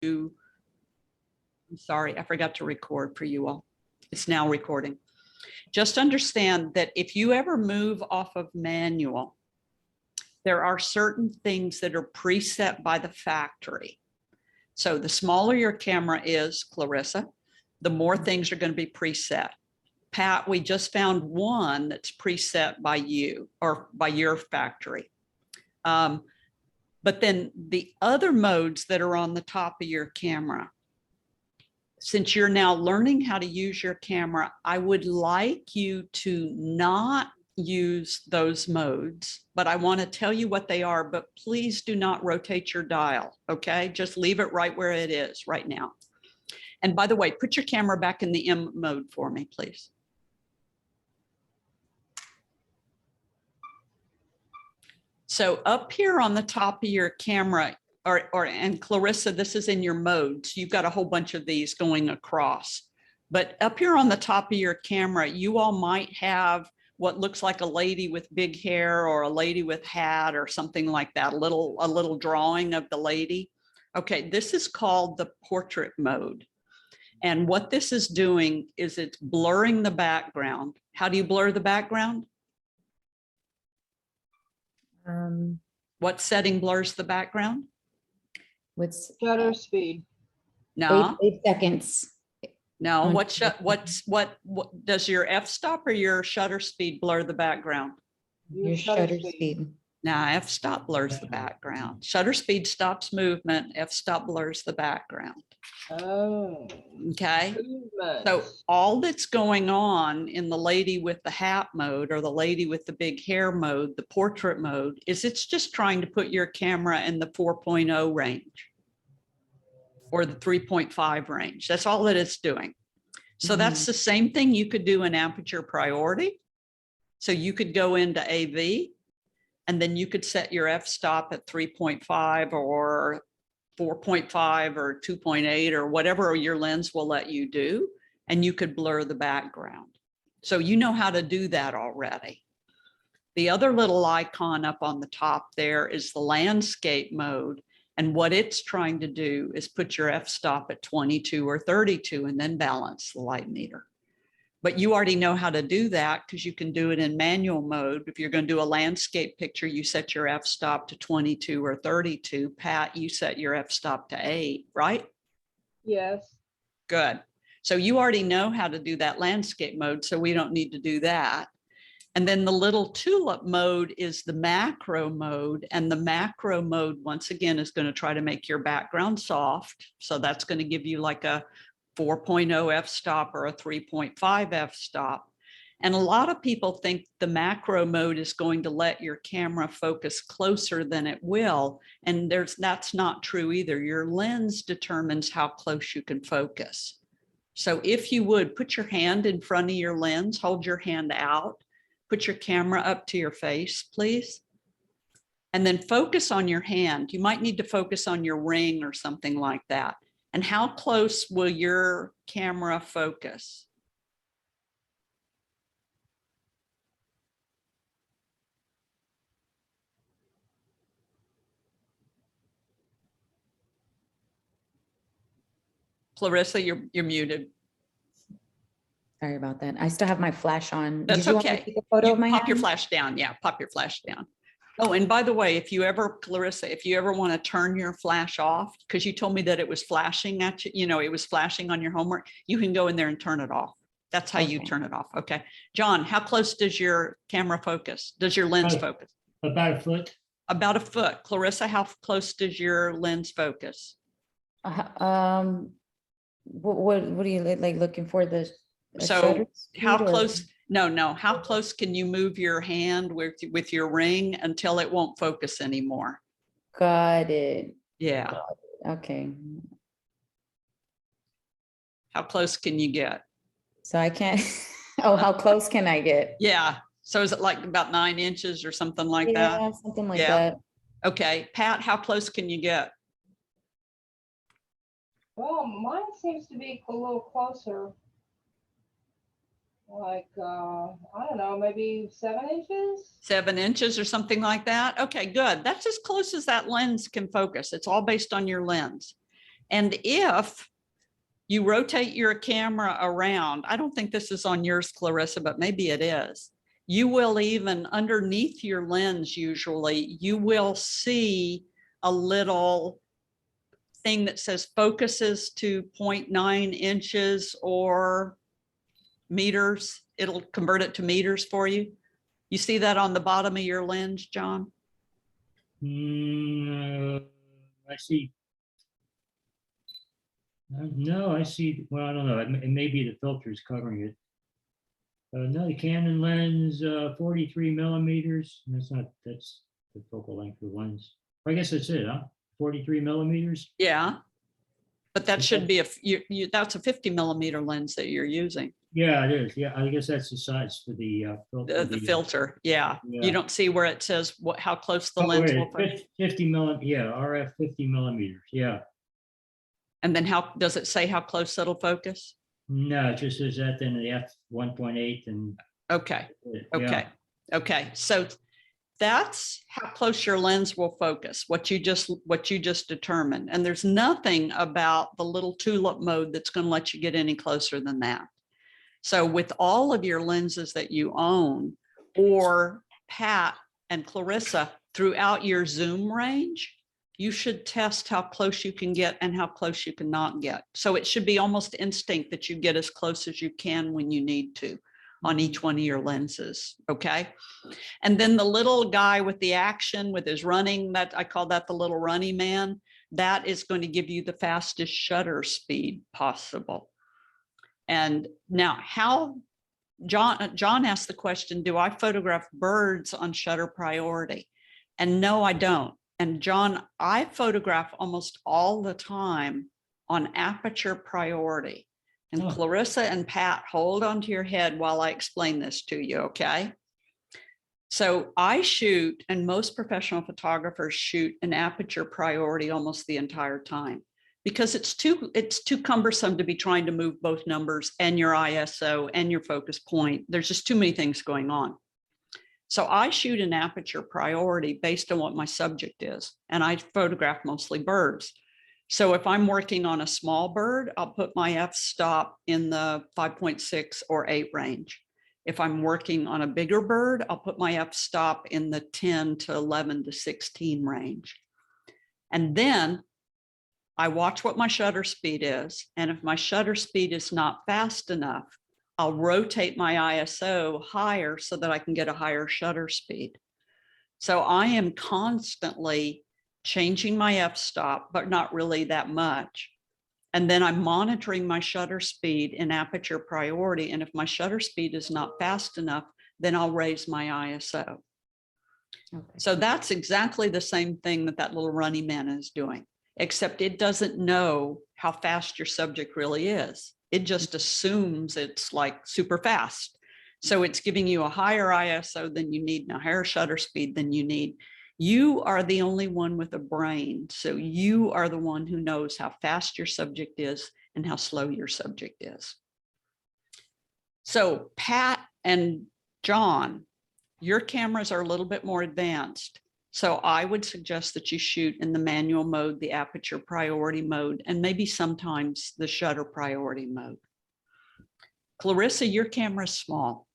I'm sorry, I forgot to record for you all. It's now recording. Just understand that if you ever move off of manual, there are certain things that are preset by the factory. So the smaller your camera is, Clarissa, the more things are going to be preset. Pat, we just found one that's preset by you or by your factory. But then the other modes that are on the top of your camera, since you're now learning how to use your camera, I would like you to not use those modes, but I want to tell you what they are, but please do not rotate your dial, okay? Just leave it right where it is right now. And by the way, put your camera back in the M mode for me, please. So up here on the top of your camera, and Clarissa, this is in your modes. You've got a whole bunch of these going across. But up here on the top of your camera, you all might have what looks like a lady with big hair or a lady with hat or something like that, a little drawing of the lady. Okay, this is called the portrait mode. And what this is doing is it's blurring the background. How do you blur the background? What setting blurs the background? What's Shutter speed. No, 8 seconds? no. What does your f-stop or your shutter speed blur the background? Your shutter speed. Now f-stop blurs the background. Shutter speed stops movement. F-stop blurs the background. Oh. Okay. Movement. So all that's going on in the lady with the hat mode or the lady with the big hair mode, the portrait mode, is it's just trying to put your camera in the 4.0 range or the 3.5 range. That's all that it's doing. So that's the same thing you could do in aperture priority. So you could go into AV and then you could set your f-stop at 3.5 or 4.5 or 2.8 or whatever your lens will let you do, and you could blur the background. So you know how to do that already. The other little icon up on the top there is the landscape mode. And what it's trying to do is put your f-stop at 22 or 32 and then balance the light meter. But you already know how to do that because you can do it in manual mode. If you're going to do a landscape picture, you set your f-stop to 22 or 32. Pat, you set your f-stop to 8, right? Yes. Good. So you already know how to do that landscape mode, so we don't need to do that. And then the little tulip mode is the macro mode. And the macro mode, once again, is going to try to make your background soft. So that's going to give you like a 4.0 f-stop or a 3.5 f-stop. And a lot of people think the macro mode is going to let your camera focus closer than it will. And that's not true either. Your lens determines how close you can focus. So if you would put your hand in front of your lens, hold your hand out, put your camera up to your face, please. And then focus on your hand. You might need to focus on your ring or something like that. And how close will your camera focus? Clarissa, you're muted. Sorry about that. I still have my flash on. That's Did you want me to okay. take a photo of my Pop your hand? flash down. Yeah, pop your flash down. Oh, and by the way, if you ever, Clarissa, if you ever want to turn your flash off, because you told me that it was flashing at you, you know, it was flashing on your homework, you can go in there and turn it off. That's how you Okay. turn it off. Okay. John, how close does your camera focus? Does your lens focus? About a foot. About a foot. Clarissa, how close does your lens focus? What are you like looking for? The So shutter how speed or- close? No. How close can you move your hand with your ring until it won't focus anymore? Got it. Yeah. Okay. How close can you get? So I can't. Oh, how close can I get? Yeah. So is it like about 9 inches or something like that? Yeah, something like Yeah. that. Okay. Pat, how close can you get? Well, mine seems to be a little closer. Like, I don't know, maybe 7 inches? 7 inches or something like that? Okay, good. That's as close as that lens can focus. It's all based on your lens. And if you rotate your camera around, I don't think this is on yours, Clarissa, but maybe it is. You will even underneath your lens, usually, you will see a little thing that says focuses to 0.9 inches or meters. It'll convert it to meters for you. You see that on the bottom of your lens, John? I see. No, I see. Well, I don't know. It may be the filter is covering it. No, the Canon lens, 43 millimeters. That's the focal length of the lens. I guess that's it, huh? 43 millimeters. Yeah. But that should be that's a 50 millimeter lens that you're using. Yeah, it is. Yeah, I guess that's the size for the filter. The filter, yeah. Yeah. You don't see where it says how close the Oh, lens wait, will focus. 50 millimeters. Yeah, RF 50 millimeters. Yeah. And then how does it say how close it'll focus? No, it just says that then the f 1.8 and. Okay, yeah. okay, okay. So that's how close your lens will focus, what you just determined. And there's nothing about the little tulip mode that's going to let you get any closer than that. So with all of your lenses that you own, or Pat and Clarissa, throughout your zoom range, you should test how close you can get and how close you cannot get. So it should be almost instinct that you get as close as you can when you need to on each one of your lenses, okay? And then the little guy with the action with his running, that I call that the little runny man, that is going to give you the fastest shutter speed possible. And now how, John asked the question, do I photograph birds on shutter priority? And no, I don't. And John, I photograph almost all the time on aperture priority. And Oh. Clarissa and Pat, hold on to your head while I explain this to you, okay? So I shoot, and most professional photographers shoot an aperture priority almost the entire time, because it's too cumbersome to be trying to move both numbers and your ISO and your focus point. There's just too many things going on. So I shoot an aperture priority based on what my subject is, and I photograph mostly birds. So if I'm working on a small bird, I'll put my f-stop in the 5.6 or 8 range. If I'm working on a bigger bird, I'll put my f-stop in the 10 to 11 to 16 range. And then I watch what my shutter speed is. And if my shutter speed is not fast enough, I'll rotate my ISO higher so that I can get a higher shutter speed. So I am constantly changing my f-stop, but not really that much. And then I'm monitoring my shutter speed in aperture priority. And if my shutter speed is not fast enough, then I'll raise my ISO. Okay. So that's exactly the same thing that little runny man is doing, except it doesn't know how fast your subject really is. It just assumes it's like super fast. So it's giving you a higher ISO than you need and a higher shutter speed than you need. You are the only one with a brain. So you are the one who knows how fast your subject is and how slow your subject is. So Pat and John, your cameras are a little bit more advanced. So I would suggest that you shoot in the manual mode, the aperture priority mode, and maybe sometimes the shutter priority mode. Clarissa, your camera is small.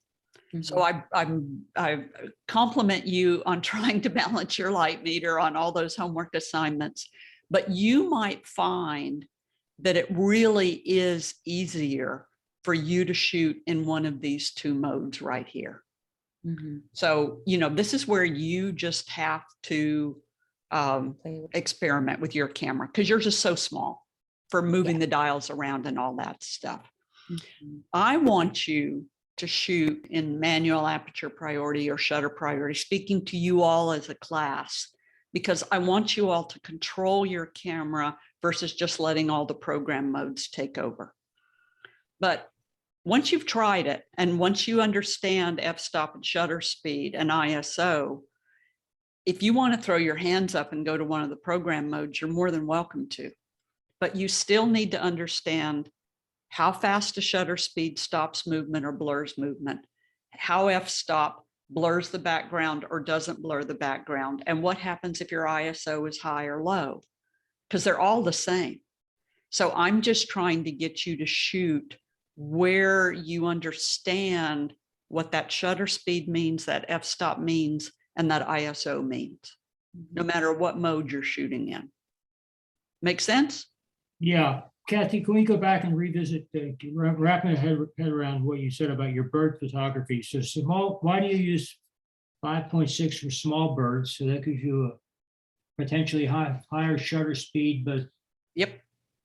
So I compliment you on trying to balance your light meter on all those homework assignments, but you might find that it really is easier for you to shoot in one of these two modes right here. So, you know, this is where you just have to experiment with your camera because yours is so small for moving the dials around and all that stuff. I want you to shoot in manual aperture priority or shutter priority, speaking to you all as a class, because I want you all to control your camera versus just letting all the program modes take over. But once you've tried it, and once you understand f-stop and shutter speed and ISO, if you want to throw your hands up and go to one of the program modes, you're more than welcome to. But you still need to understand how fast a shutter speed stops movement or blurs movement, how f-stop blurs the background or doesn't blur the background, and what happens if your ISO is high or low, because they're all the same. So I'm just trying to get you to shoot where you understand what that shutter speed means, that f-stop means, and that ISO means, no matter what mode you're shooting in. Make sense? Yeah, Kathy, can we go back and revisit, wrap my head around what you said about your bird photography? So small, why do you use 5.6 for small birds? So that gives you a potentially higher shutter speed, but Yep.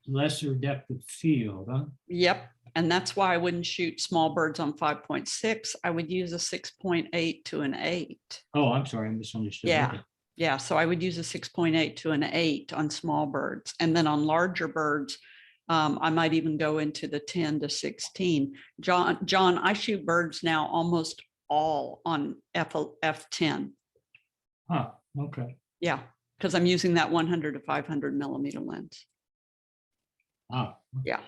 lesser depth of field, huh? Yep. And that's why I wouldn't shoot small birds on 5.6. I would use a 6.8 to an 8. Oh, I'm sorry, I misunderstood. Yeah. Okay. Yeah. So I would use a 6.8 to an 8 on small birds. And then on larger birds, I might even go into the 10 to 16. John, I shoot birds now almost all on F10. Huh, okay. Yeah. Because I'm using that 100 to 500 millimeter lens. Ah, Yeah.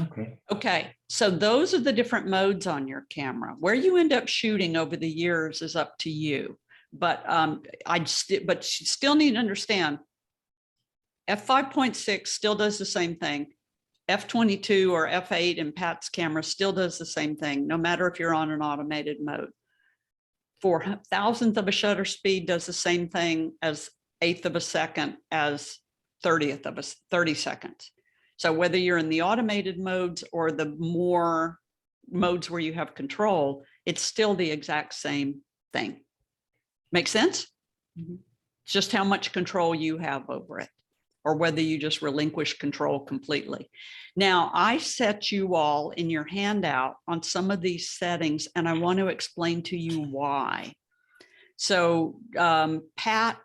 okay. Okay, so those are the different modes on your camera. Where you end up shooting over the years is up to you. But but you still need to understand, f5.6 still does the same thing. F22 or f8 in Pat's camera still does the same thing, no matter if you're on an automated mode. 4,000th of a shutter speed does the same thing as 1/8 of a second, as 30th of a 30 seconds. So whether you're in the automated modes or the more modes where you have control, it's still the exact same thing. Make sense? Mhm. It's just how much control you have over it, or whether you just relinquish control completely. Now, I set you all in your handout on some of these settings, and I want to explain to you why. So Pat,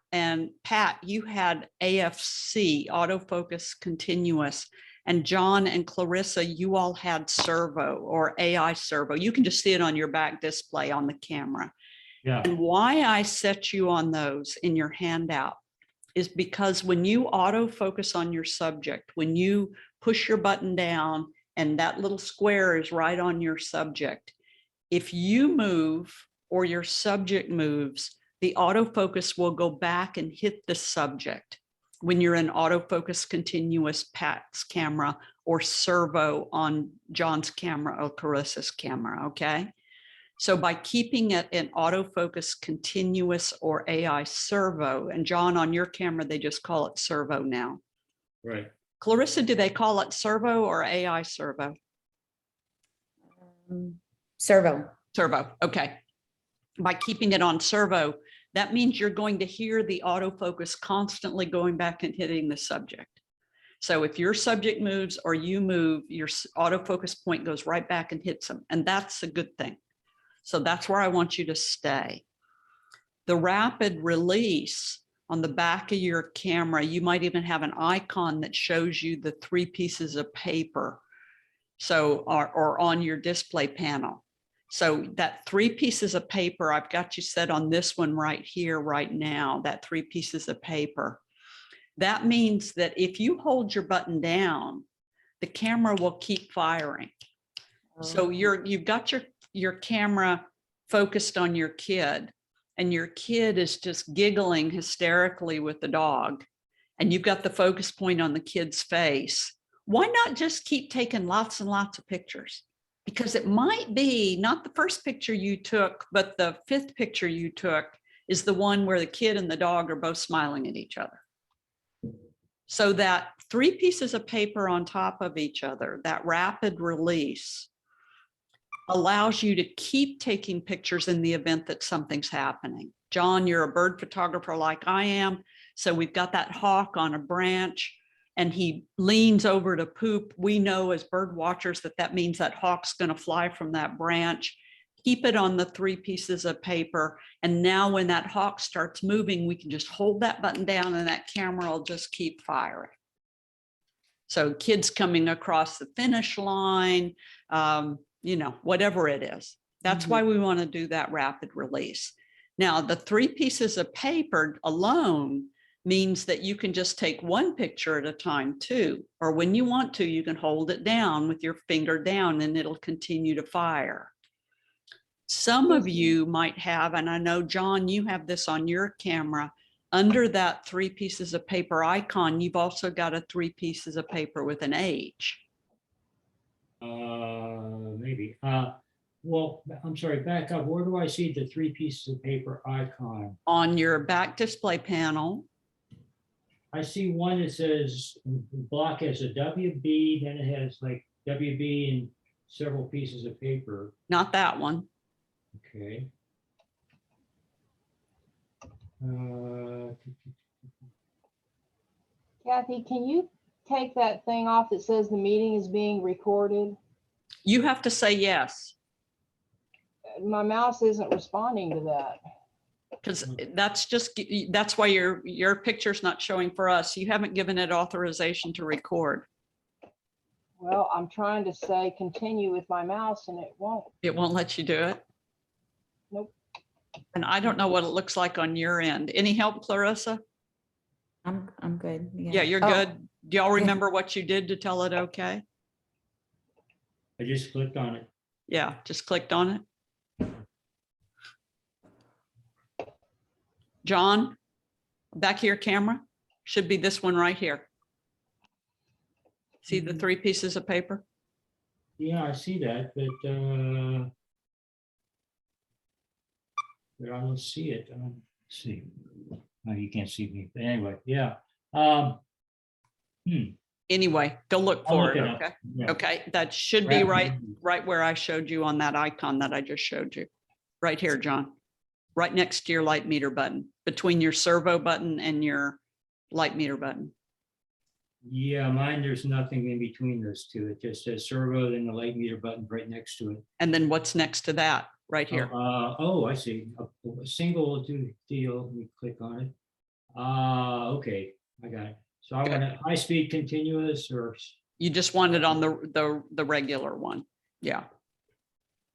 you had AFC, autofocus continuous, and John and Clarissa, you all had servo or AI servo. You can just see it on your back display on the camera. Yeah, And why I set you on those in your handout is because when you autofocus on your subject, when you push your button down and that little square is right on your subject, if you move or your subject moves, the autofocus will go back and hit the subject when you're in autofocus continuous Pat's camera or servo on John's camera or Carissa's camera, okay? So by keeping it in autofocus continuous or AI servo, and John, on your camera, they just call it servo now. right. Clarissa, do they call it servo or AI servo? Servo. Servo, okay. By keeping it on servo, that means you're going to hear the autofocus constantly going back and hitting the subject. So if your subject moves or you move, your autofocus point goes right back and hits them. And that's a good thing. So that's where I want you to stay. The rapid release on the back of your camera, you might even have an icon that shows you the 3 pieces of paper. So, or on your display panel. So that 3 pieces of paper, I've got you set on this one right here, right now, that 3 pieces of paper. That means that if you hold your button down, the camera will keep firing. So you've got your camera focused on your kid, and your kid is just giggling hysterically with the dog, and you've got the focus point on the kid's face. Why not just keep taking lots and lots of pictures? Because it might be not the first picture you took, but the 5th picture you took is the one where the kid and the dog are both smiling at each other. So that 3 pieces of paper on top of each other, that rapid release, allows you to keep taking pictures in the event that something's happening. John, you're a bird photographer like I am. So we've got that hawk on a branch and he leans over to poop. We know as bird watchers that that means that hawk's going to fly from that branch. Keep it on the 3 pieces of paper. And now when that hawk starts moving, we can just hold that button down and that camera will just keep firing. So kids coming across the finish line, you know, whatever it is. That's why we want to do that rapid release. Now, the 3 pieces of paper alone means that you can just take 1 picture at a time too, or when you want to, you can hold it down with your finger down and it'll continue to fire. Some of you might have, and I know, John, you have this on your camera, under that 3 pieces of paper icon, you've also got a 3 pieces of paper with an H. Maybe. Well, I'm sorry, back up. Where do I see the 3 pieces of paper icon? On your back display panel, I see one that says block has a WB, then it has like WB and several pieces of paper. not that one. Okay. Kathy, can you take that thing off that says the meeting is being recorded? You have to say yes, My mouse isn't responding to that. because that's why your picture's not showing for us. You haven't given it authorization to record. Well, I'm trying to say continue with my mouse and it won't. It won't let you do it. Nope. And I don't know what it looks like on your end. Any help, Clarissa? I'm good. Yeah, you're Oh, good. Do y'all remember what you did to tell it okay? I just clicked on it. Yeah, just clicked on it. John, back of your camera, should be this one right here. See the 3 pieces of paper? Yeah, I see that, but I don't see it. Let's see. No, you can't see me, but anyway, yeah. Anyway, go look I'll for look it, it up. okay? Yeah. Okay, that should be Right. right where I showed you on that icon that I just showed you. Right here, John. Right next to your light meter button, between your servo button and your light meter button. Yeah, mine, there's nothing in between those two. It just says servo, then the light meter button right next to it. And then what's next to that, right here? Oh, I see. A single deal, we click on it. Okay, I got it. So I Good. want a high-speed continuous or, You just want it on the regular one. Yeah,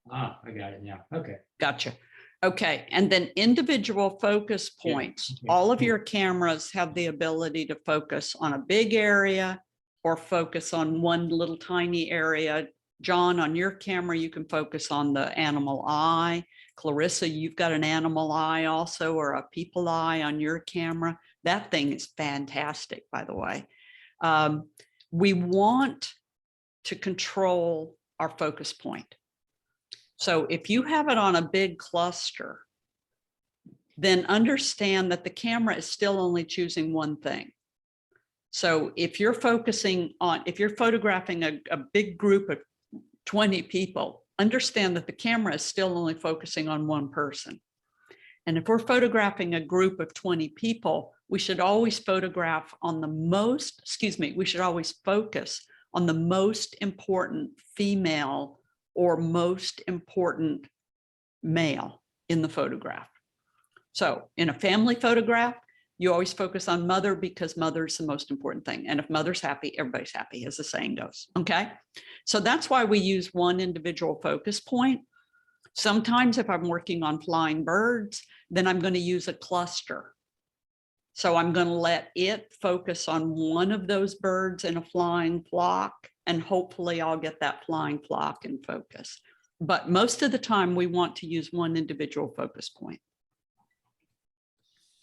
I got it now. Okay. gotcha. Okay, and then individual focus Yeah, points. okay, All of cool. your cameras have the ability to focus on a big area or focus on one little tiny area. John, on your camera, you can focus on the animal eye. Clarissa, you've got an animal eye also, or a people eye on your camera. That thing is fantastic, by the way. We want to control our focus point. So if you have it on a big cluster, then understand that the camera is still only choosing one thing. So if you're photographing a big group of 20 people, understand that the camera is still only focusing on one person. And if we're photographing a group of 20 people, we should always focus on the most important female or most important male in the photograph. So in a family photograph, you always focus on mother because mother's the most important thing. And if mother's happy, everybody's happy, as the saying goes. Okay. So that's why we use one individual focus point. Sometimes if I'm working on flying birds, then I'm going to use a cluster. So I'm going to let it focus on one of those birds in a flying flock, and hopefully I'll get that flying flock in focus. But most of the time we want to use one individual focus point.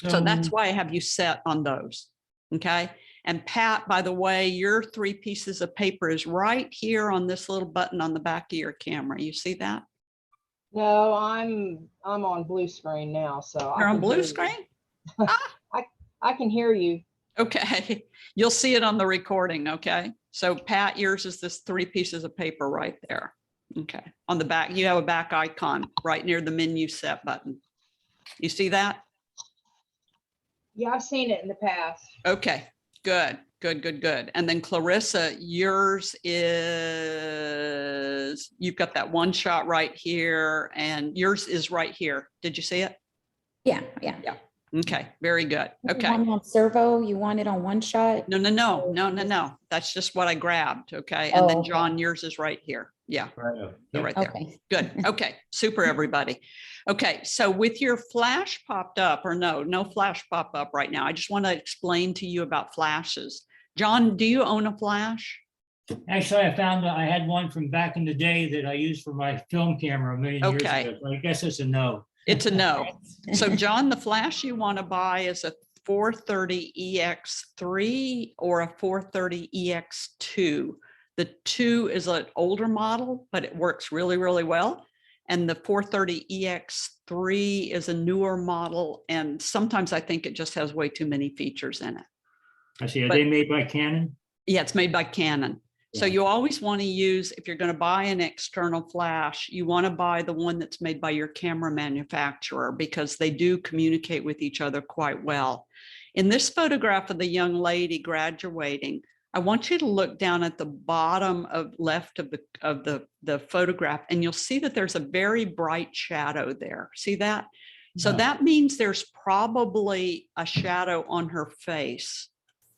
So that's why I have you set on those. Okay. And Pat, by the way, your 3 pieces of paper is right here on this little button on the back of your camera. You see that? No, I'm on blue screen now, so. I You're on can blue hear you. screen? I can hear you. Okay. You'll see it on the recording. Okay. So Pat, yours is this 3 pieces of paper right there. Okay. On the back, you have a back icon right near the menu set button. You see that? Yeah, I've seen it in the past. Okay, good, good, good, good. And then Clarissa, yours is, you've got that one shot right here and yours is right here. Did you see it? Yeah. Okay, very good. You Okay. want it on servo, you want it on one shot? No. That's just what I grabbed. Okay. And then Oh, okay. John, yours is right here. Yeah, Right. they're right there. Okay. Good. Okay. Super, everybody. Okay. So with your flash popped up, or no flash pop up right now. I just want to explain to you about flashes. John, do you own a flash? Actually, I found I had one from back in the day that I used for my film camera a million years Okay. ago. So I guess it's a no. It's a no. So John, the flash you want to buy is a 430 EX3 or a 430 EX2. The 2 is an older model, but it works really, really well. And the 430 EX3 is a newer model. And sometimes I think it just has way too many features in it. I see. Are But- they made by Canon? Yeah, it's made by Canon. So Yeah. you always want to use, if you're going to buy an external flash, you want to buy the one that's made by your camera manufacturer because they do communicate with each other quite well. In this photograph of the young lady graduating, I want you to look down at the bottom of left of the photograph, and you'll see that there's a very bright shadow there. See that? So No. that means there's probably a shadow on her face.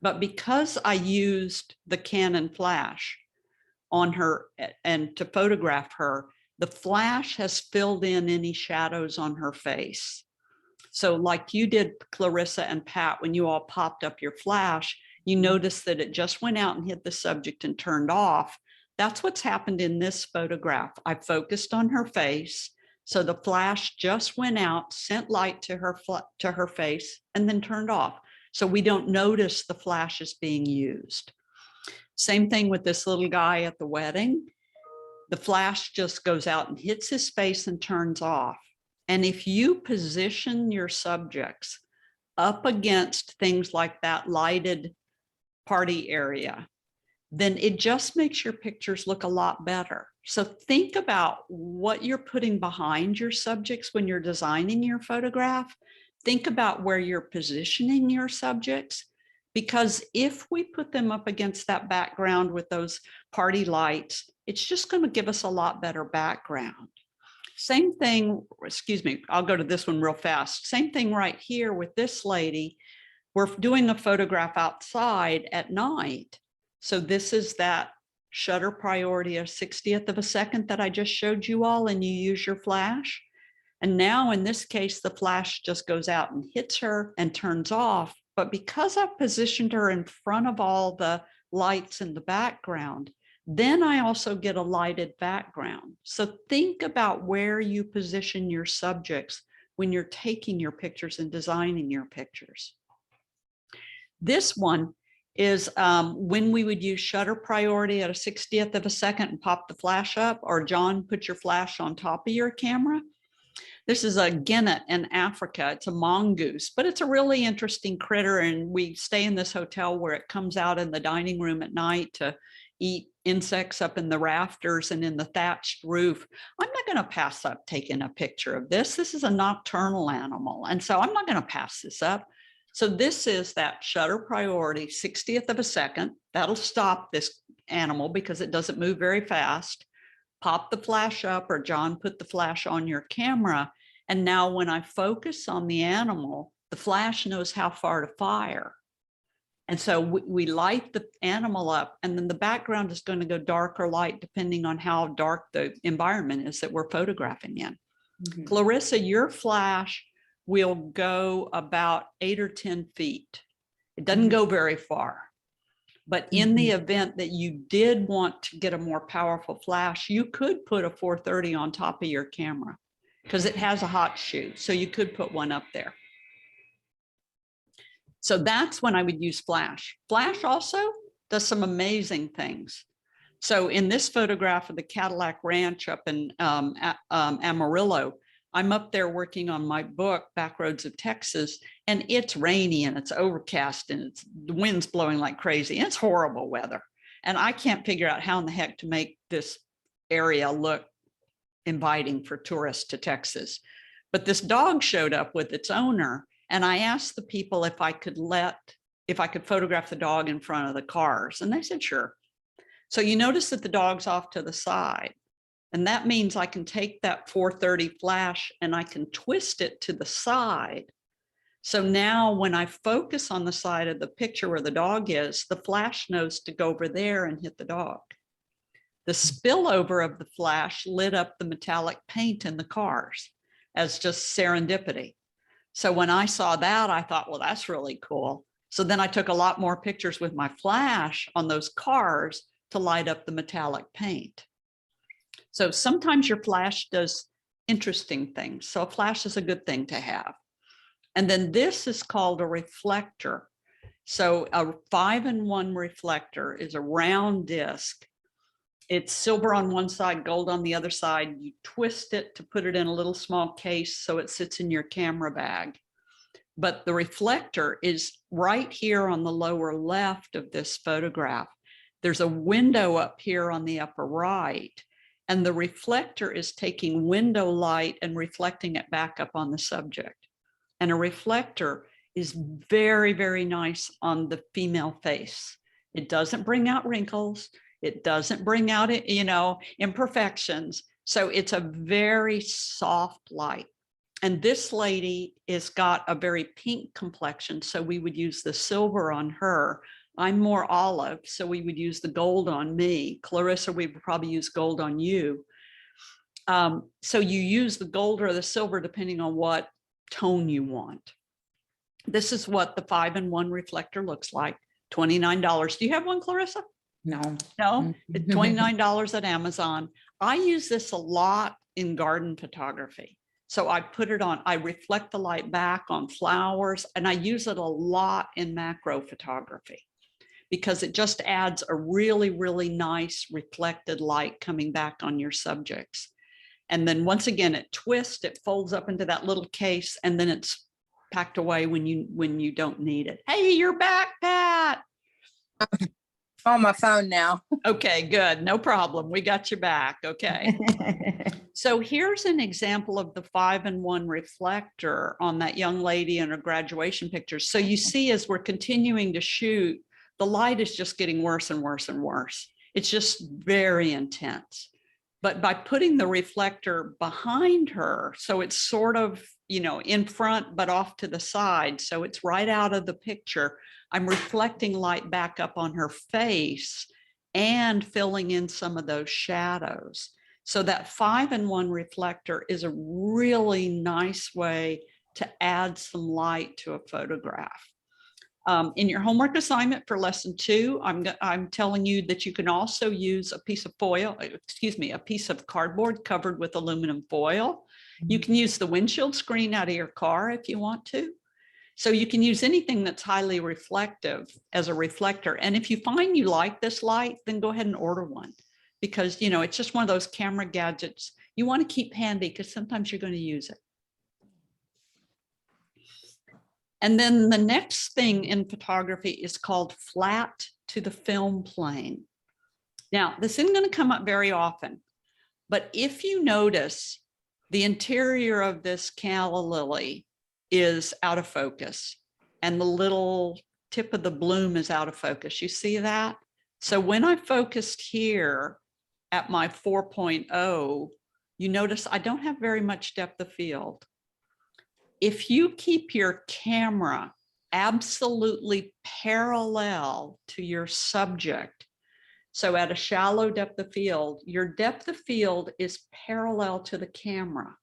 But because I used the Canon flash on her and to photograph her, the flash has filled in any shadows on her face. So like you did, Clarissa and Pat, when you all popped up your flash, you noticed that it just went out and hit the subject and turned off. That's what's happened in this photograph. I focused on her face. So the flash just went out, sent light to her face, and then turned off. So we don't notice the flashes being used. Same thing with this little guy at the wedding. The flash just goes out and hits his face and turns off. And if you position your subjects up against things like that lighted party area, then it just makes your pictures look a lot better. So think about what you're putting behind your subjects when you're designing your photograph. Think about where you're positioning your subjects, because if we put them up against that background with those party lights, it's just going to give us a lot better background. Same thing, excuse me, I'll go to this one real fast. Same thing right here with this lady. We're doing a photograph outside at night. So this is that shutter priority of 60th of a second that I just showed you all, and you use your flash. And now in this case, the flash just goes out and hits her and turns off. But because I've positioned her in front of all the lights in the background, then I also get a lighted background. So think about where you position your subjects when you're taking your pictures and designing your pictures. This one is when we would use shutter priority at a 60th of a second and pop the flash up, or John, put your flash on top of your camera. This is a genet in Africa. It's a mongoose, but it's a really interesting critter. And we stay in this hotel where it comes out in the dining room at night to eat insects up in the rafters and in the thatched roof. I'm not going to pass up taking a picture of this. This is a nocturnal animal. And so I'm not going to pass this up. So this is that shutter priority, 60th of a second. That'll stop this animal because it doesn't move very fast. Pop the flash up, or John, put the flash on your camera. And now when I focus on the animal, the flash knows how far to fire. And so we light the animal up, and then the background is going to go dark or light depending on how dark the environment is that we're photographing in. Mhm. Clarissa, your flash will go about 8 or 10 feet. It doesn't go very far. But in the event that you did want to get a more powerful flash, you could put a 430 on top of your camera because it has a hot shoe. So you could put one up there. So that's when I would use flash. Flash also does some amazing things. So in this photograph of the Cadillac Ranch up in Amarillo, I'm up there working on my book, Backroads of Texas, and it's rainy and it's overcast and the wind's blowing like crazy. It's horrible weather. And I can't figure out how in the heck to make this area look inviting for tourists to Texas. But this dog showed up with its owner, and I asked the people if I could photograph the dog in front of the cars, and they said, sure. So you notice that the dog's off to the side. And that means I can take that 430 flash and I can twist it to the side. So now when I focus on the side of the picture where the dog is, the flash knows to go over there and hit the dog. The spillover of the flash lit up the metallic paint in the cars as just serendipity. So when I saw that, I thought, well, that's really cool. So then I took a lot more pictures with my flash on those cars to light up the metallic paint. So sometimes your flash does interesting things. So a flash is a good thing to have. And then this is called a reflector. So a 5-in-1 reflector is a round disc. It's silver on one side, gold on the other side. You twist it to put it in a little small case so it sits in your camera bag. But the reflector is right here on the lower left of this photograph. There's a window up here on the upper right, and the reflector is taking window light and reflecting it back up on the subject. And a reflector is very, very nice on the female face. It doesn't bring out wrinkles. It doesn't bring out, imperfections. So it's a very soft light. And this lady has got a very pink complexion, so we would use the silver on her. I'm more olive, so we would use the gold on me. Clarissa, we would probably use gold on you. So you use the gold or the silver depending on what tone you want. This is what the 5-in-1 reflector looks like, $29. Do you have one, Clarissa? No. No, it's $29 at Amazon. I use this a lot in garden photography. So I put it on, I reflect the light back on flowers, and I use it a lot in macro photography because it just adds a really, really nice reflected light coming back on your subjects. And then once again, it twists, it folds up into that little case, and then it's packed away when you don't need it. Hey, you're back, Pat. On my phone now. Okay, good. No problem. We got you back. Okay. So here's an example of the 5-in-1 reflector on that young lady in her graduation picture. So you see, as we're continuing to shoot, the light is just getting worse and worse and worse. It's just very intense. But by putting the reflector behind her, so it's sort of, in front, but off to the side, so it's right out of the picture, I'm reflecting light back up on her face and filling in some of those shadows. So that 5-in-1 reflector is a really nice way to add some light to a photograph. In your homework assignment for lesson 2, I'm telling you that you can also use a piece of a piece of cardboard covered with aluminum foil. You can use the windshield screen out of your car if you want to. So you can use anything that's highly reflective as a reflector. And if you find you like this light, then go ahead and order one, because it's just one of those camera gadgets you want to keep handy because sometimes you're going to use it. And then the next thing in photography is called flat to the film plane. Now, this isn't going to come up very often, but if you notice, the interior of this calla lily is out of focus and the little tip of the bloom is out of focus. You see that? So when I focused here at my 4.0, you notice I don't have very much depth of field. If you keep your camera absolutely parallel to your subject, so at a shallow depth of field, your depth of field is parallel to the camera.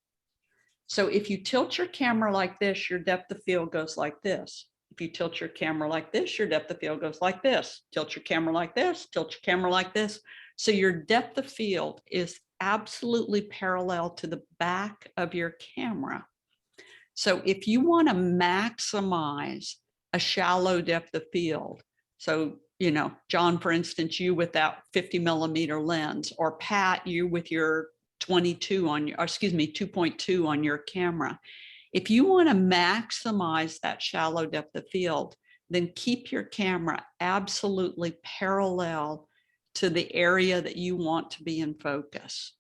So if you tilt your camera like this, your depth of field goes like this. If you tilt your camera like this, your depth of field goes like this. Tilt your camera like this, tilt your camera like this. So your depth of field is absolutely parallel to the back of your camera. So if you want to maximize a shallow depth of field, so, John, for instance, you with that 50mm lens, or Pat, you with your 2.2 on your camera. If you want to maximize that shallow depth of field, then keep your camera absolutely parallel to the area that you want to be in focus.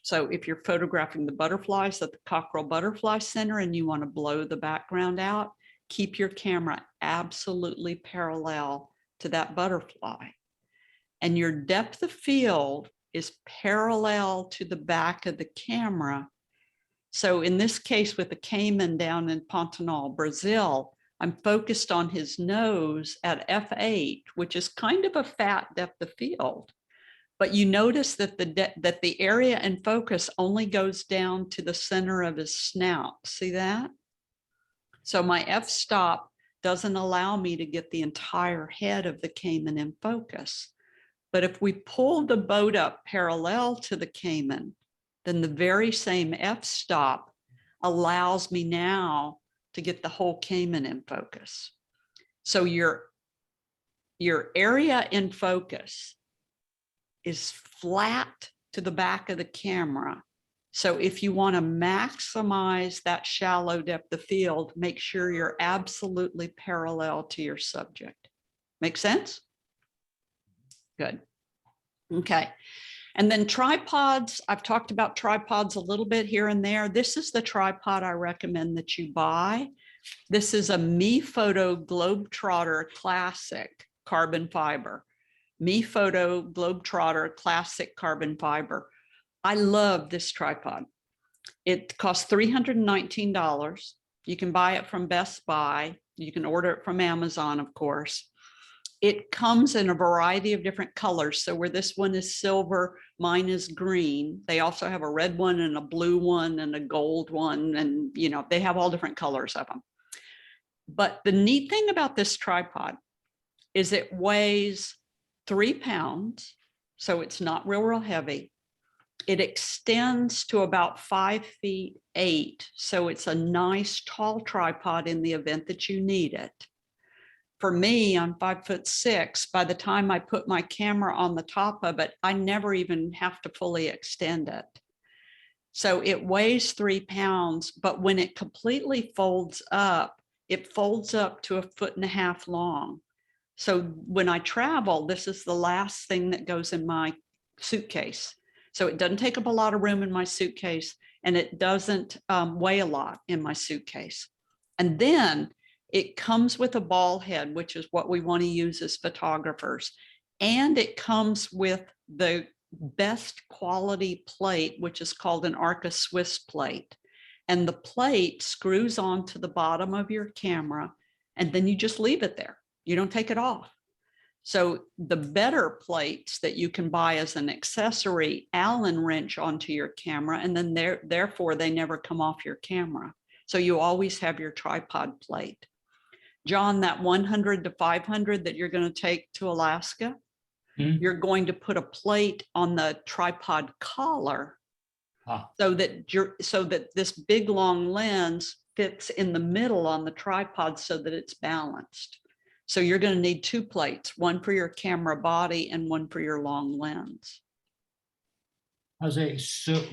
So if you're photographing the butterflies at the Cockrell Butterfly Center and you want to blow the background out, keep your camera absolutely parallel to that butterfly. And your depth of field is parallel to the back of the camera. So in this case, with the caiman down in Pantanal, Brazil, I'm focused on his nose at f8, which is kind of a fat depth of field. But you notice that the area in focus only goes down to the center of his snout. See that? So my f-stop doesn't allow me to get the entire head of the caiman in focus. But if we pull the boat up parallel to the caiman, then the very same f-stop allows me now to get the whole Cayman in focus. So your area in focus is flat to the back of the camera. So if you want to maximize that shallow depth of field, make sure you're absolutely parallel to your subject. Make sense? Good. Okay. And then tripods, I've talked about tripods a little bit here and there. This is the tripod I recommend that you buy. This is a MePhoto Globetrotter Classic carbon fiber. MePhoto Globetrotter Classic carbon fiber. I love this tripod. It costs $319. You can buy it from Best Buy. You can order it from Amazon, of course. It comes in a variety of different colors. So where this one is silver, mine is green. They also have a red one and a blue one and a gold one. And, you know, they have all different colors of them. But the neat thing about this tripod is it weighs 3 pounds. So it's not real heavy. It extends to about 5'8". So it's a nice tall tripod in the event that you need it. For me, I'm 5'6". By the time I put my camera on the top of it, I never even have to fully extend it. So it weighs 3 pounds, but when it completely folds up, it folds up to 1.5 feet long. So when I travel, this is the last thing that goes in my suitcase. So it doesn't take up a lot of room in my suitcase, and it doesn't weigh a lot in my suitcase. And then it comes with a ball head, which is what we want to use as photographers. And it comes with the best quality plate, which is called an Arca Swiss plate. And the plate screws onto the bottom of your camera, and then you just leave it there. You don't take it off. So the better plates that you can buy as an accessory Allen wrench onto your camera, and then therefore they never come off your camera. So you always have your tripod plate. John, that 100 to 500 that you're going to take to Alaska, you're going to put a plate on the tripod collar so that this big long lens fits in the middle on the tripod so that it's balanced. So you're going to need 2 plates, one for your camera body and one for your long lens. So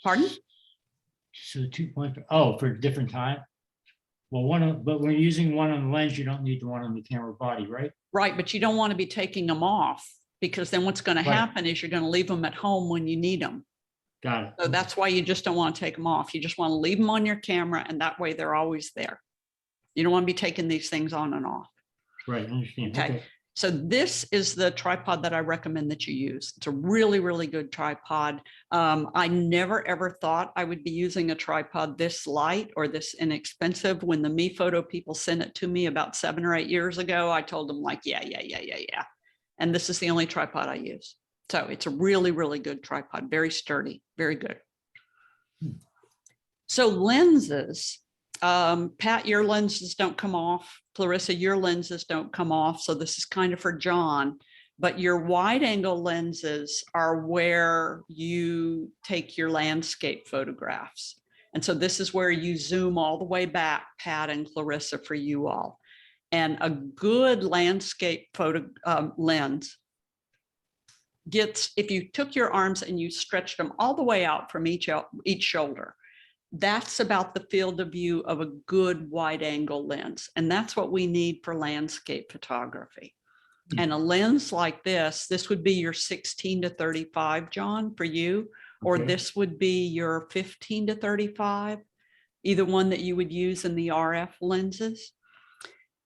Pardon? So 2.5, oh, for a different time? Well, but when you're using one on the lens, you don't need the one on the camera body, right? Right, but you don't want to be taking them off, because then what's going to happen is you're going to leave them at home when you need them. Got it. So that's why you just don't want to take them off. You just want to leave them on your camera, and that way they're always there. You don't want to be taking these things on and off. Right, I understand. Okay. So this is the tripod that I recommend that you use. It's a really, really good tripod. I never, ever thought I would be using a tripod this light or this inexpensive. When the MePhoto people sent it to me about 7 or 8 years ago, I told them like, yeah. And this is the only tripod I use. So it's a really, really good tripod, very sturdy, very good. So lenses. Pat, your lenses don't come off. Clarissa, your lenses don't come off. So this is kind of for John, but your wide angle lenses are where you take your landscape photographs. And so this is where you zoom all the way back, Pat and Clarissa, for you all. And a good landscape photo lens gets, if you took your arms and you stretched them all the way out from each shoulder, that's about the field of view of a good wide angle lens. And that's what we need for landscape photography. And a lens like this would be your 16 to 35, John, for you, or this would be your 15 to 35, either one that you would use in the RF lenses.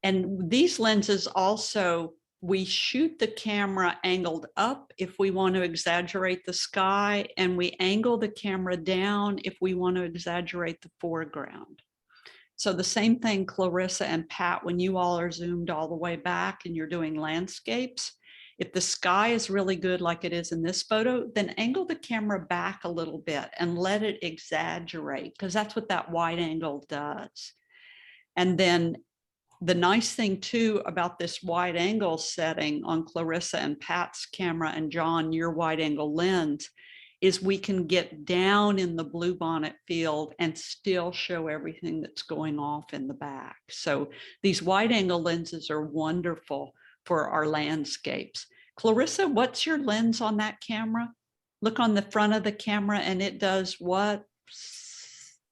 And these lenses also, we shoot the camera angled up if we want to exaggerate the sky, and we angle the camera down if we want to exaggerate the foreground. So the same thing, Clarissa and Pat, when you all are zoomed all the way back and you're doing landscapes, if the sky is really good like it is in this photo, then angle the camera back a little bit and let it exaggerate, because that's what that wide angle does. And then the nice thing too about this wide angle setting on Clarissa and Pat's camera and John, your wide angle lens, is we can get down in the bluebonnet field and still show everything that's going off in the back. So these wide angle lenses are wonderful for our landscapes. Clarissa, what's your lens on that camera? Look on the front of the camera and it does what?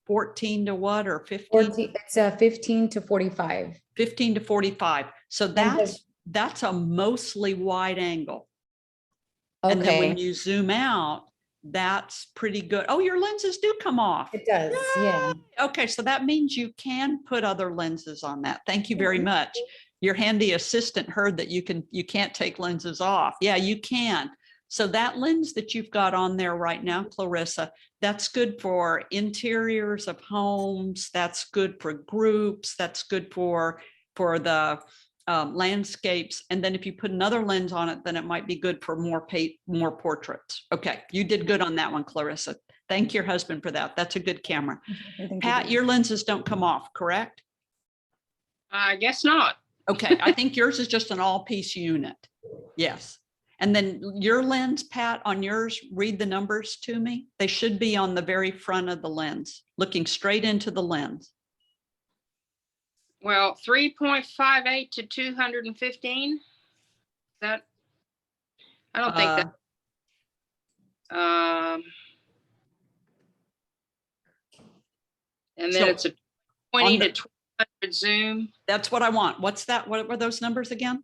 14 to what, or 15? 14, it's 15 to 45. 15 to 45. So that's a mostly wide angle. And then when Okay, you zoom out, that's pretty good. Oh, your lenses do come off. it does, yeah. Okay, so that means you can put other lenses on that. Thank you very much. Your handy assistant heard that you can't take lenses off. Yeah, you can. So that lens that you've got on there right now, Clarissa, that's good for interiors of homes. That's good for groups. That's good for the landscapes. And then if you put another lens on it, then it might be good for more portraits. Okay, you did good on that one, Clarissa. Thank your husband for that. That's a good camera. Pat, your lenses don't come off, correct? I guess not. Okay, I think yours is just an all-piece unit. Yes. And then your lens, Pat, on yours, read the numbers to me. They should be on the very front of the lens, looking straight into the lens. Well, 3.58 to 215. That, I don't think that. And then So it's a 20 on to the- 1200 zoom, That's what I want. What's that? What were those numbers again?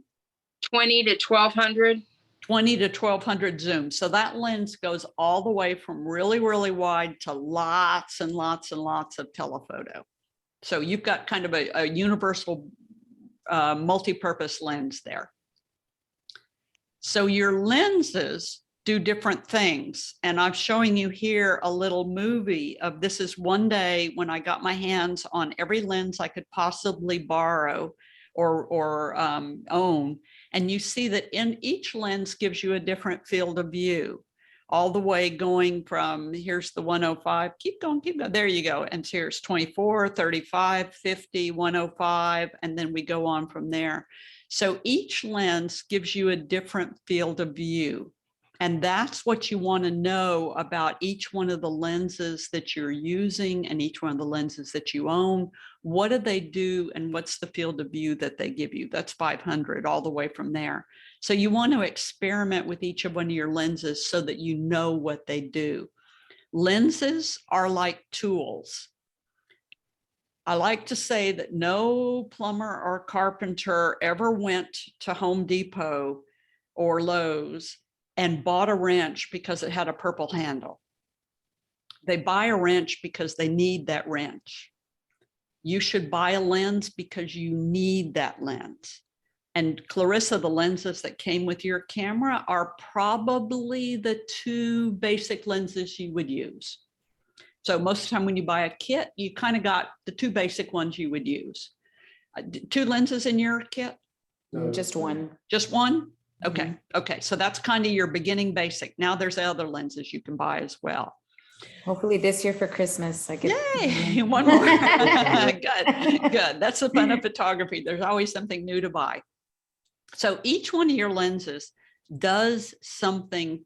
20 to 1200. 20 to 1200 zoom. So that lens goes all the way from really, really wide to lots and lots and lots of telephoto. So you've got kind of a universal multi-purpose lens there. So your lenses do different things. And I'm showing you here a little movie of this is one day when I got my hands on every lens I could possibly borrow or own. And you see that in each lens gives you a different field of view, all the way going from, here's the 105, keep going, there you go. And so here's 24, 35, 50, 105, and then we go on from there. So each lens gives you a different field of view. And that's what you want to know about each one of the lenses that you're using and each one of the lenses that you own. What do they do and what's the field of view that they give you? That's 500 all the way from there. So you want to experiment with each of one of your lenses so that you know what they do. Lenses are like tools. I like to say that no plumber or carpenter ever went to Home Depot or Lowe's and bought a wrench because it had a purple handle. They buy a wrench because they need that wrench. You should buy a lens because you need that lens. And Clarissa, the lenses that came with your camera are probably the two basic lenses you would use. So most of the time when you buy a kit, you kind of got the two basic ones you would use. Two lenses in your kit? Just one. Just one? Okay. Okay. So that's kind of your beginning basic. Now there's other lenses you can buy as well. Hopefully this year for Christmas, I get. Yay, one more. Good, good. That's the fun of photography. There's always something new to buy. So each one of your lenses does something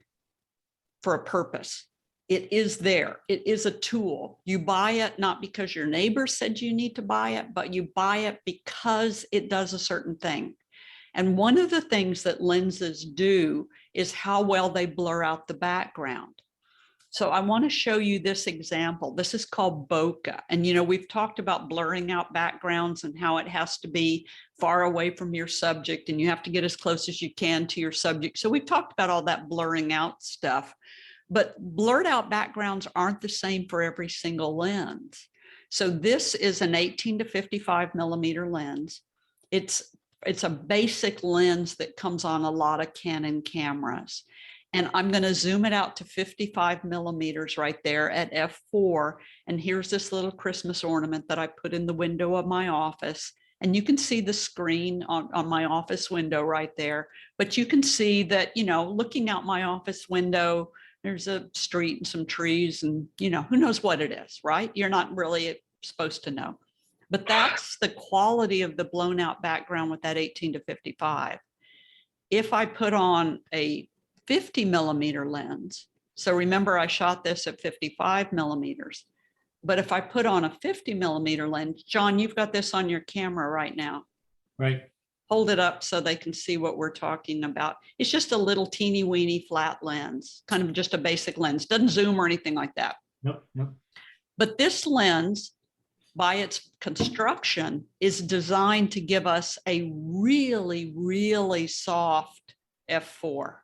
for a purpose. It is there. It is a tool. You buy it not because your neighbor said you need to buy it, but you buy it because it does a certain thing. And one of the things that lenses do is how well they blur out the background. So I want to show you this example. This is called bokeh. And, you know, we've talked about blurring out backgrounds and how it has to be far away from your subject and you have to get as close as you can to your subject. So we've talked about all that blurring out stuff, but blurred out backgrounds aren't the same for every single lens. So this is an 18 to 55 millimeter lens. It's a basic lens that comes on a lot of Canon cameras. And I'm going to zoom it out to 55 millimeters right there at f4. And here's this little Christmas ornament that I put in the window of my office. And you can see the screen on my office window right there. But you can see that, you know, looking out my office window, there's a street and some trees and, you know, who knows what it is, right? You're not really supposed to know. But that's the quality of the blown out background with that 18 to 55. If I put on a 50 millimeter lens, So remember, I shot this at 55 millimeters. But if I put on a 50 millimeter lens, John, you've got this on your camera right now. Right. Hold it up so they can see what we're talking about. It's just a little teeny weeny flat lens, kind of just a basic lens, doesn't zoom or anything like that. Nope, nope. But this lens, by its construction, is designed to give us a really, really soft f4.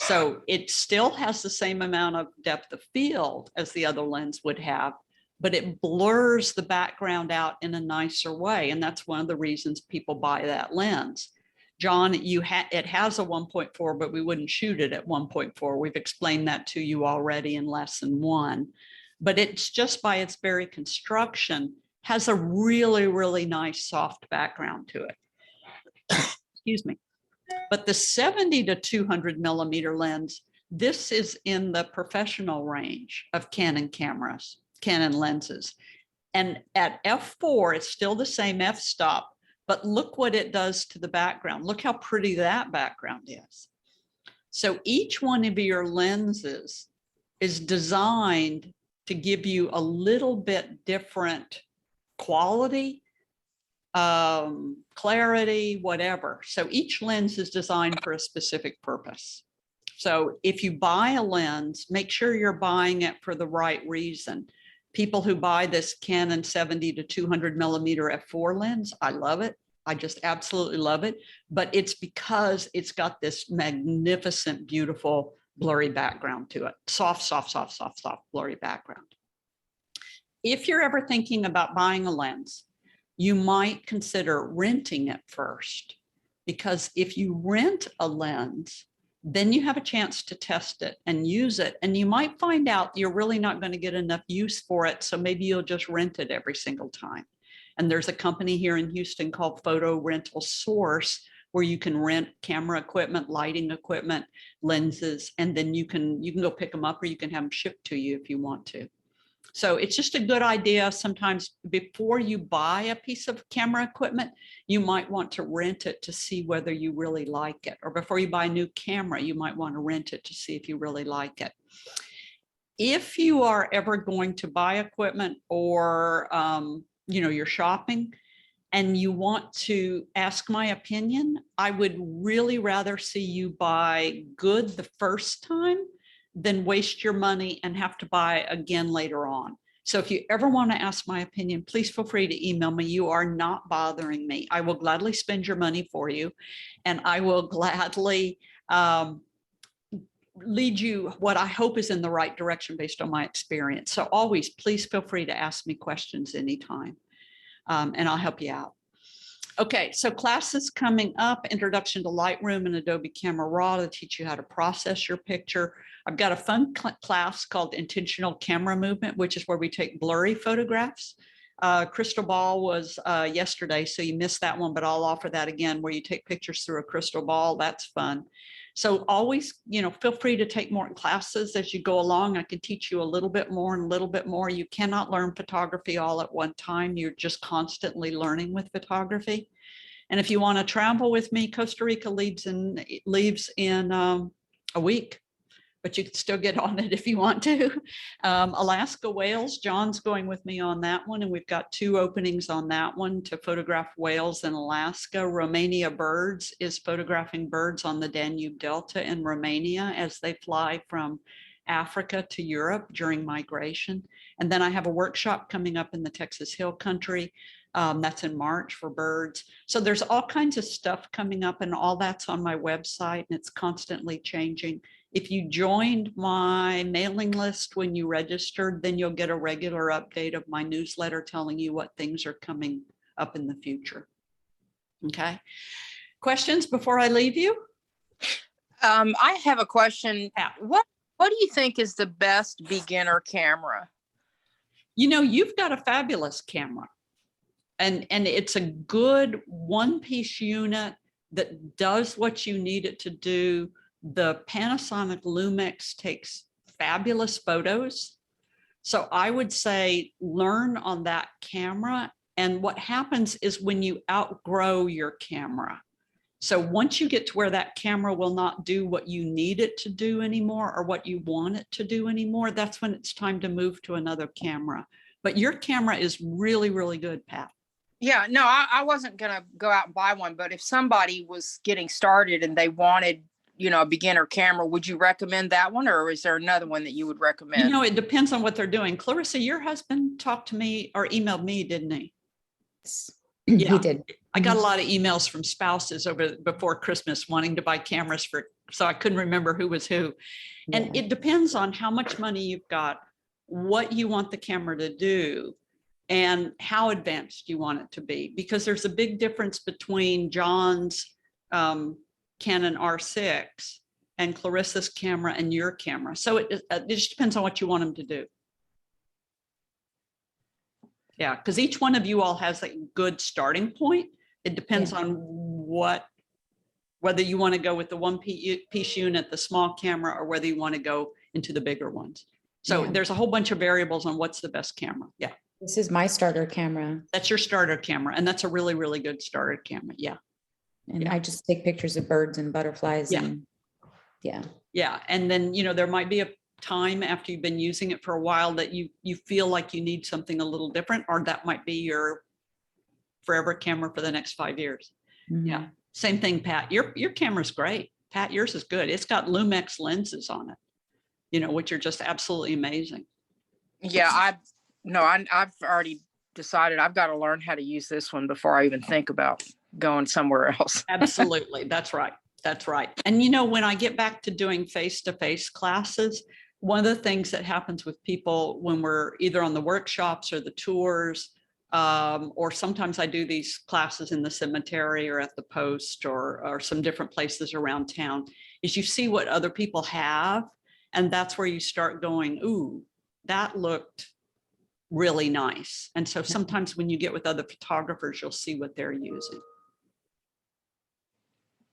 So it still has the same amount of depth of field as the other lens would have, but it blurs the background out in a nicer way. And that's one of the reasons people buy that lens. John, it has a 1.4, but we wouldn't shoot it at 1.4. We've explained that to you already in lesson 1. But it's just by its very construction has a really, really nice soft background to it. Excuse me. But the 70 to 200 millimeter lens, this is in the professional range of Canon cameras, Canon lenses. And at f4, it's still the same f-stop, but look what it does to the background. Look how pretty that background is. So each one of your lenses is designed to give you a little bit different quality, clarity, whatever. So each lens is designed for a specific purpose. So if you buy a lens, make sure you're buying it for the right reason. People who buy this Canon 70 to 200 millimeter f4 lens, I love it. I just absolutely love it. But it's because it's got this magnificent, beautiful, blurry background to it. Soft, soft, soft, soft, soft, blurry background. If you're ever thinking about buying a lens, you might consider renting it first, because if you rent a lens, then you have a chance to test it and use it. And you might find out you're really not going to get enough use for it. So maybe you'll just rent it every single time. And there's a company here in Houston called Photo Rental Source, where you can rent camera equipment, lighting equipment, lenses, and then you can go pick them up, or you can have them shipped to you if you want to. So it's just a good idea. Sometimes before you buy a piece of camera equipment, you might want to rent it to see whether you really like it. Or before you buy a new camera, you might want to rent it to see if you really like it. If you are ever going to buy equipment, or you're shopping and you want to ask my opinion, I would really rather see you buy good the first time than waste your money and have to buy again later on. So if you ever want to ask my opinion, please feel free to email me. You are not bothering me. I will gladly spend your money for you, and I will gladly lead you what I hope is in the right direction based on my experience. So always, please feel free to ask me questions anytime, and I'll help you out. Okay, so classes coming up: Introduction to Lightroom and Adobe Camera Raw to teach you how to process your picture. I've got a fun class called Intentional Camera Movement, which is where we take blurry photographs. Crystal ball was yesterday, so you missed that one, but I'll offer that again, where you take pictures through a crystal ball. That's fun. So always, feel free to take more classes as you go along. I can teach you a little bit more and a little bit more. You cannot learn photography all at one time. You're just constantly learning with photography. And if you want to travel with me, Costa Rica leaves in a week, but you can still get on it if you want to. Alaska whales, John's going with me on that one, and we've got 2 openings on that one to photograph whales in Alaska. Romania birds is photographing birds on the Danube Delta in Romania as they fly from Africa to Europe during migration. And then I have a workshop coming up in the Texas Hill Country. That's in March for birds. So there's all kinds of stuff coming up, and all that's on my website, and it's constantly changing. If you joined my mailing list when you registered, then you'll get a regular update of my newsletter telling you what things are coming up in the future. Okay. Questions before I leave you? I have a question. Yeah. What do you think is the best beginner camera? You've got a fabulous camera, and it's a good one-piece unit that does what you need it to do. The Panasonic Lumix takes fabulous photos. So I would say learn on that camera. And what happens is when you outgrow your camera, So once you get to where that camera will not do what you need it to do anymore or what you want it to do anymore, that's when it's time to move to another camera. But your camera is really, really good, Pat. Yeah, no, I wasn't gonna go out and buy one, but if somebody was getting started and they wanted, a beginner camera, would you recommend that one, or is there another one that you would recommend? It depends on what they're doing. Clarissa, your husband talked to me or emailed me, didn't he? He Yeah. did. I got a lot of emails from spouses before Christmas wanting to buy cameras so I couldn't remember who was who. And Yeah. it depends on how much money you've got, what you want the camera to do, and how advanced you want it to be. Because there's a big difference between John's Canon R6 and Clarissa's camera and your camera. So it just depends on what you want them to do. Yeah, because each one of you all has a good starting point. It depends on whether you want to go with the one-piece unit, the small camera, or whether you want to go into the bigger ones. So Yeah. there's a whole bunch of variables on what's the best camera. Yeah, This is my starter camera, that's your starter camera. And that's a really, really good starter camera. Yeah. and Yeah. I just take pictures of birds and butterflies. Yeah. And yeah. Yeah. And then, there might be a time after you've been using it for a while that you feel like you need something a little different, or that might be your forever camera for the next 5 years. Mhm. Yeah. Same thing, Pat. Your camera's great. Pat, yours is good. It's got Lumex lenses on it, which are just absolutely amazing. Yeah, I've already decided I've got to learn how to use this one before I even think about going somewhere else. Absolutely. That's right. That's right. And when I get back to doing face-to-face classes, one of the things that happens with people when we're either on the workshops or the tours, or sometimes I do these classes in the cemetery or at the post or some different places around town, is you see what other people have. And that's where you start going, ooh, that looked really nice. And so sometimes when you get with other photographers, you'll see what they're using.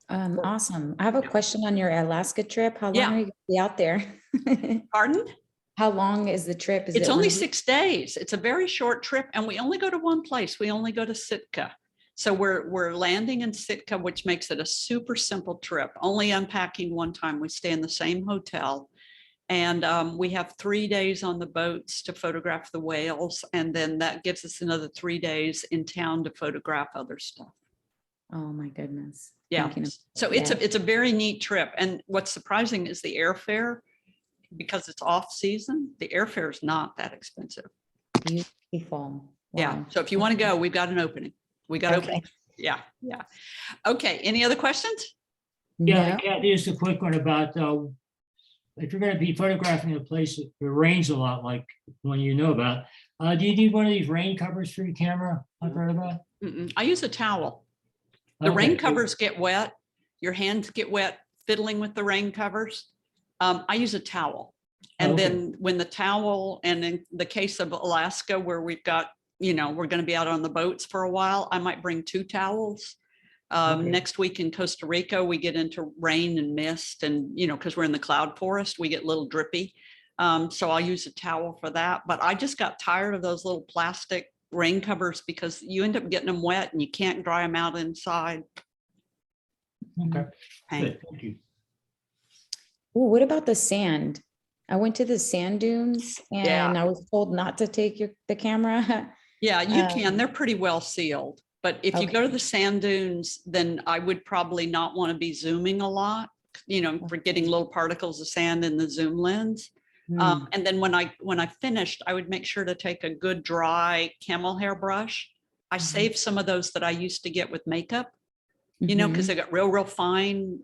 Awesome. I have a question on your Alaska trip. How long Yeah. are you gonna be out there? Pardon? How long is the trip? Is It's it only 1 week? 6 days. It's a very short trip, and we only go to one place. We only go to Sitka. So we're landing in Sitka, which makes it a super simple trip, only unpacking one time. We stay in the same hotel. And we have 3 days on the boats to photograph the whales. And then that gives us another 3 days in town to photograph other stuff. Oh my goodness. Yeah. Thinking of- So it's a very neat trip. And what's surprising is the airfare, because it's off season, the airfare is not that expensive. Beautiful. Yeah. Wow. So if you want to go, we've got an opening. We got Okay. opening. Yeah. Yeah. Okay. Any other questions? Yeah, No? Kathy, just a quick one about, if you're gonna be photographing a place that rains a lot, like one you know about, do you need one of these rain covers for your camera? I've heard about. Mm-mm. I use a towel. The rain covers get wet. Your hands get wet fiddling with the rain covers. I use a towel. And Okay. then when the towel, and in the case of Alaska, where we've got, we're going to be out on the boats for a while, I might bring 2 towels. Okay. Next week in Costa Rica, we get into rain and mist, and, because we're in the cloud forest, we get a little drippy. So I'll use a towel for that. But I just got tired of those little plastic rain covers because you end up getting them wet and you can't dry them out inside. Okay, Pain. good, thank you. Ooh, what about the sand? I went to the sand dunes Yeah. and I was told not to take the camera. Yeah, you Um, can. They're pretty well sealed. But if you go to Okay. the sand dunes, then I would probably not want to be zooming a lot, for getting little particles of sand in the zoom lens. Hmm. And then when I finished, I would make sure to take a good dry camel hair brush. I Mhm. saved some of those that I used to get with makeup, Mhm. because they got real fine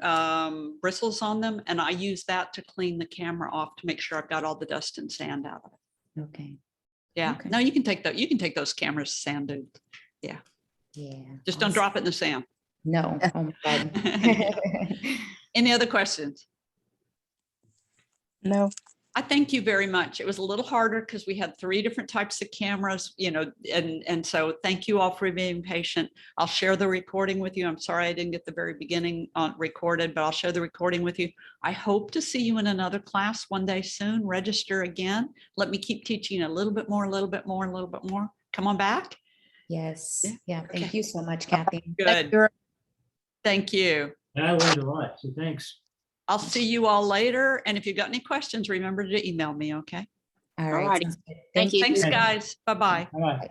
bristles on them. And I use that to clean the camera off to make sure I've got all the dust and sand out of it. Okay. Yeah, Okay. no, you can take those cameras to sand dunes. Yeah. Just don't awesome. drop it in the sand. No. Oh my God. Any other questions? No. I thank you very much. It was a little harder because we had 3 different types of cameras, and so thank you all for being patient. I'll share the recording with you. I'm sorry I didn't get the very beginning recorded, but I'll share the recording with you. I hope to see you in another class one day soon. Register again. Let me keep teaching a little bit more, a little bit more, a little bit more. Come on back. Yes. Yeah. Yeah. Thank Okay. you so much, Kathy. Good. Thank you. And I learned a lot, so thanks. I'll see you all later. And if you've got any questions, remember to email me, okay? All right. Alrighty. sounds good. Thank you. Thanks, Thank you. guys. Bye-bye. Bye.